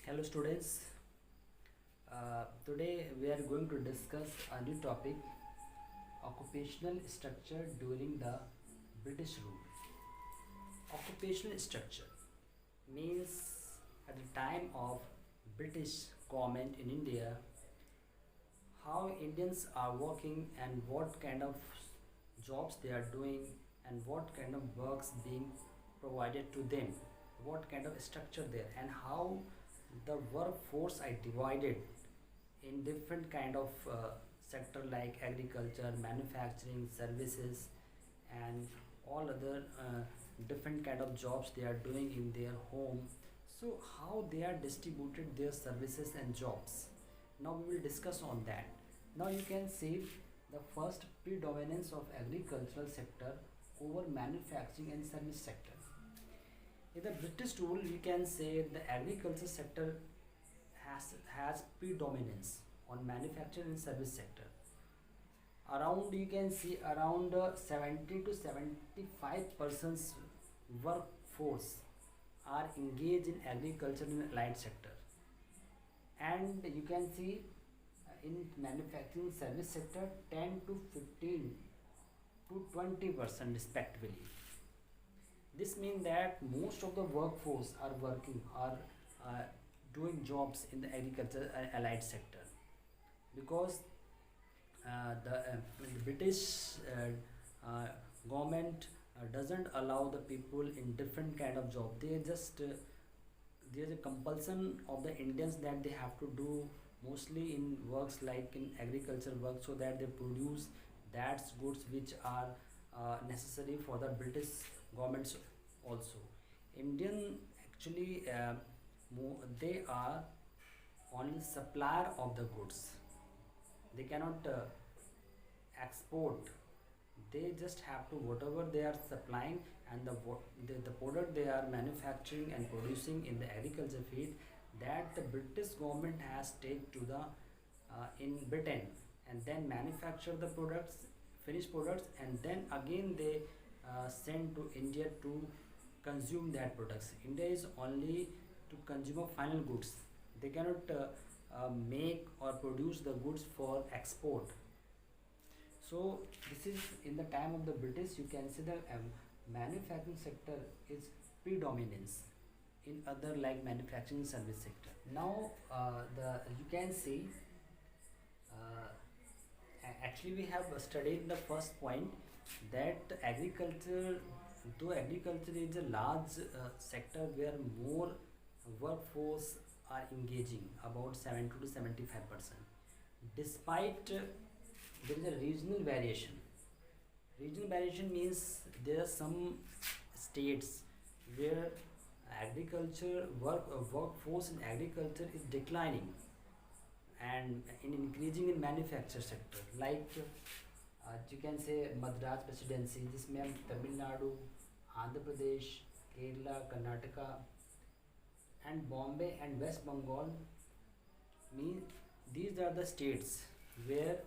Hello students. Today we are going to discuss a new topic, occupational structure during the British rule. Occupational structure means at the time of British government in India, how Indians are working and what kind of jobs they are doing and what kind of works being provided to them, what kind of structure there, and how the workforce are divided in different kind of sector like agriculture, manufacturing, services, and all other different kind of jobs they are doing in their home. So how they are distributed their services and jobs, now we will discuss on that. Now you can see the first predominance of agricultural sector over manufacturing and service sector. In the British rule, we can say the agriculture sector has predominance on manufacturing and service sector. Around you can see around 70 to 75% workforce are engaged in agriculture and allied sector, and you can see in manufacturing service sector 10 to 15 to 20% respectively. This means that most of the workforce are working or doing jobs in the agriculture allied sector, because the British government doesn't allow the people in different kind of job. They just there's a compulsion of the Indians that they have to do mostly in works like in agriculture work, so that they produce that goods which are necessary for the British governments also. Indian actually they are only supplier of the goods. They cannot export. They just have to whatever they are supplying, and the product they are manufacturing and producing in the agriculture field, that the British government has take to the in Britain, and then manufacture the products, finished products, and then again they send to India to consume that products. India is only to consume final goods. They cannot make or produce the goods for export. So this is in the time of the British. You can see the manufacturing sector is predominance in other like manufacturing service sector. Now the you can see actually we have studied the first point that agriculture, though agriculture is a large sector where more workforce are engaging, about 70 to 75%, despite there is a regional variation. Regional variation means there are some states where agriculture workforce in agriculture is declining and in increasing in manufacture sector, like you can say Madras presidency, जिसमें हम Tamil Nadu, Andhra Pradesh, Kerala, Karnataka, and Bombay and West Bengal, mean these are the states where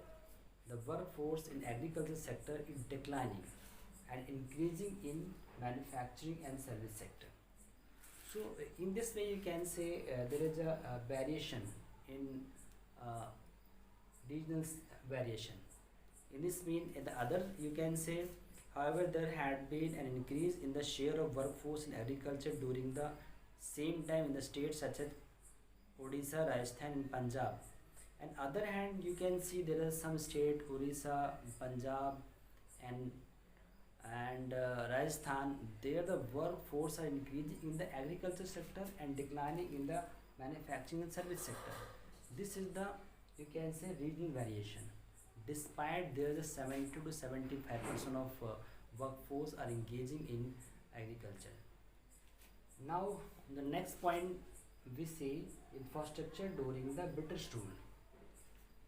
the workforce in agriculture sector is declining and increasing in manufacturing and service sector. So in this way you can say there is a variation in regional variation. In this mean in the other you can say, however, there had been an increase in the share of workforce in agriculture during the same time in the states such as Odisha, Rajasthan, and Punjab. And other hand you can see there are some state Odisha, Punjab, and Rajasthan, there the workforce are increasing in the agriculture sector and declining in the manufacturing and service sector. This is the you can say regional variation. Despite there is a 70 to 75% of workforce are engaging in agriculture. Now the next point we see infrastructure during the British rule.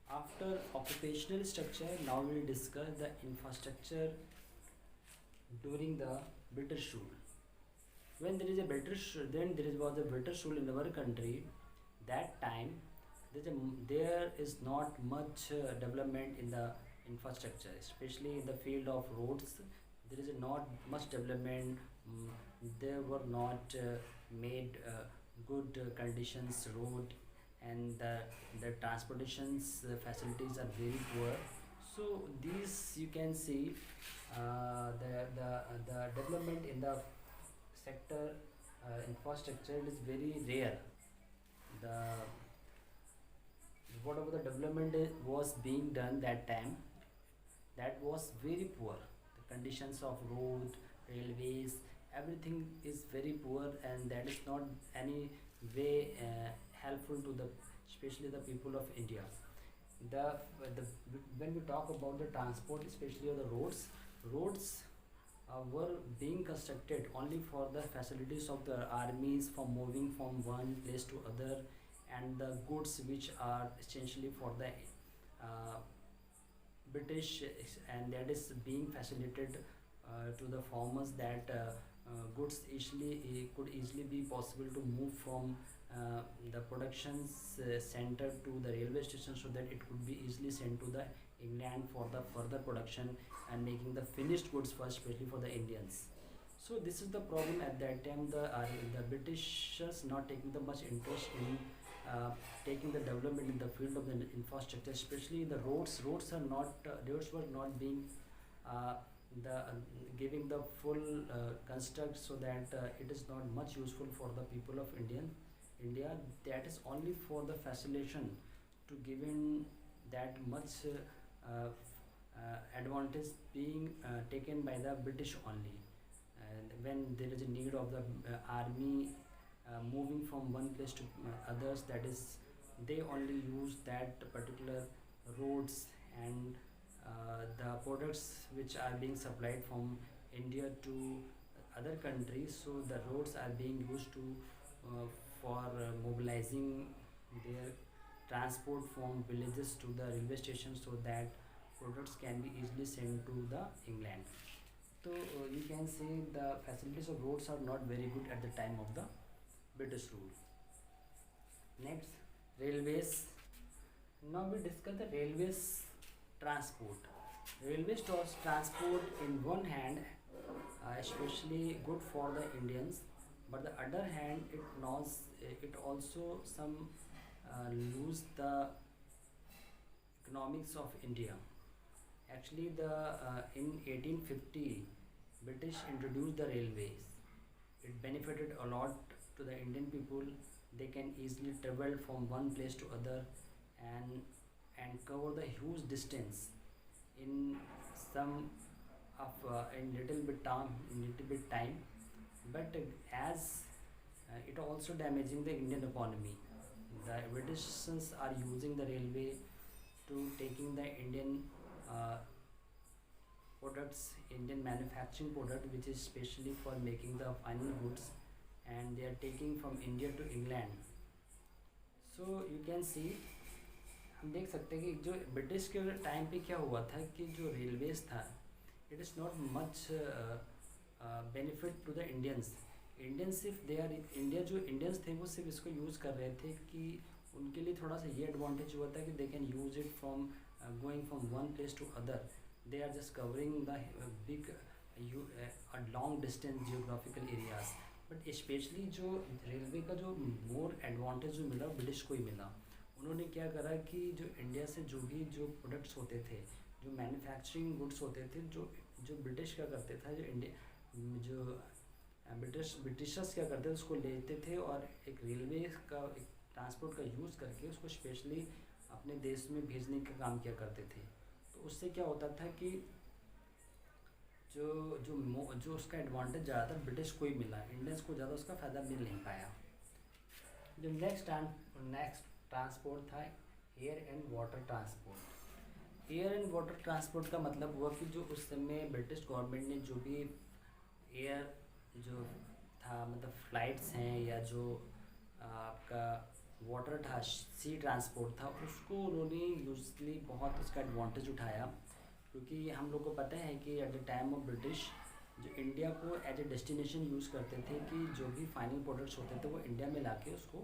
After occupational structure, now we will discuss the infrastructure during the British rule. When there is a British, then was a British rule in our country. That time there is not much development in the infrastructure, especially in the field of roads. There is not much development. There were not made good conditions road, and the transportations facilities are very poor. So these you can see the development in the sector infrastructure is very rare. The whatever the development was being done that time, that was very poor. The conditions of road, railways, everything is very poor, and that is not any way helpful to the, especially the people of India. The when we talk about the transport, especially of the roads were being constructed only for the facilities of the armies for moving from one place to other, and the goods which are essentially for the uh, British, and that is being facilitated to the farmers, that goods could easily be possible to move from the production center to the railway station, so that it could be easily sent to the England for the further production and making the finished goods for, especially for the Indians. So this is the problem at that time. The Britishers not taking the much interest in uh, taking the development in the field of the infrastructure, especially the roads. Roads were not being uh, the giving the full construct, so that it is not much useful for the people of India. That is only for the facilitation to given that much advantage being taken by the British only. And when there is a need of the army moving from one place to others, that is, they only use that particular roads, and the products which are being supplied from India to other countries. So the roads are being used to uh, for mobilizing their transport from villages to the railway station, so that products can be easily sent to the England. So you can say the facilities of roads are not very good at the time of the British rule. Next, railways. Now we discuss the railways transport. Railways transport in one hand, especially good for the Indians, but the other hand it also some lose the economics of India. Actually, the in 1850, British introduced the railways. It benefited a lot to the Indian people. They can easily travel from one place to other, and cover the huge distance in some of in little bit time. But as it also damaging the Indian economy. The Britishers are using the railway to taking the Indian uh, products, Indian manufacturing product, which is specially for making the final goods, and they are taking from India to England. So you can see, हम देख सकते हैं कि जो British के time पे क्या हुआ था कि जो रेलवेज था, it is not much benefit to the Indians. Indians सिर्फ दे आर इंडिया, जो इंडियंस थे वो सिर्फ इसको यूज़ कर रहे थे कि उनके लिए थोड़ा सा ये एडवांटेज हुआ था कि they can use it from going from one place to other. They are just covering the big long distance geographical areas. But specially जो रेलवे का जो मोर एडवांटेज जो मिला ब्रिटिश को ही मिला. उन्होंने क्या करा कि जो इंडिया से जो भी जो प्रोडक्ट्स होते थे, जो मैन्युफैक्चरिंग गुड्स होते थे, जो जो ब्रिटिश क्या करते था, जो इंडिया जो ब्रिटिशर्स क्या करते थे, उसको लेते थे और एक रेलवे का एक ट्रांसपोर्ट का यूज़ करके उसको स्पेशली अपने देश में भेजने का काम किया करते थे. तो उससे क्या होता था कि जो जो जो उसका एडवांटेज ज़्यादा था ब्रिटिश को ही मिला, इंडियंस को ज़्यादा उसका फ़ायदा मिल नहीं पाया. जो नेक्स्ट ट्रांसपोर्ट था air and water transport. Air and water transport का मतलब हुआ कि जो उस समय ब्रिटिश गवर्नमेंट ने जो भी एयर जो था, मतलब फ्लाइट्स हैं, या जो आपका वाटर था, सी ट्रांसपोर्ट था, उसको उन्होंने यूजली बहुत उसका एडवांटेज उठाया. क्योंकि हम लोग को पता है कि at the time of British जो इंडिया को एज ए डेस्टिनेशन यूज़ करते थे, कि जो भी फाइनल प्रोडक्ट्स होते थे वो इंडिया में लाके उसको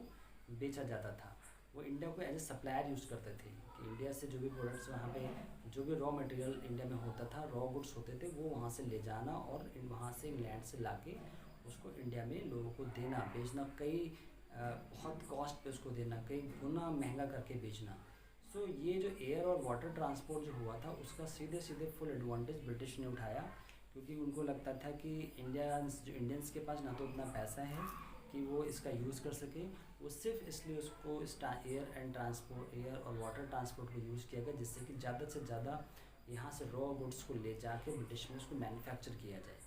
बेचा जाता था. वो इंडिया को एज ए सप्लायर यूज़ करते थे कि इंडिया से जो भी प्रोडक्ट्स वहाँ पे जो भी रॉ मटेरियल इंडिया में होता था, रॉ गुड्स होते थे, वो वहाँ से ले जाना और वहाँ से इंग्लैंड से लाके उसको इंडिया में लोगों को देना, बेचना. कई बहुत कॉस्ट पे उसको देना, कई गुना महंगा करके बेचना। सो ये जो एयर और वाटर ट्रांसपोर्ट जो हुआ था उसका सीधे सीधे फुल एडवांटेज ब्रिटिश ने उठाया, क्योंकि उनको लगता था कि इंडियंस के पास ना तो उतना पैसा है कि वो इसका यूज़ कर सके। वो सिर्फ इसलिए उसको एयर और वाटर ट्रांसपोर्ट को यूज़ किया गया, जिससे कि ज़्यादा से ज़्यादा यहाँ से रॉ गुड्स को ले जाके ब्रिटिश में उसको मैन्युफैक्चर किया जाए।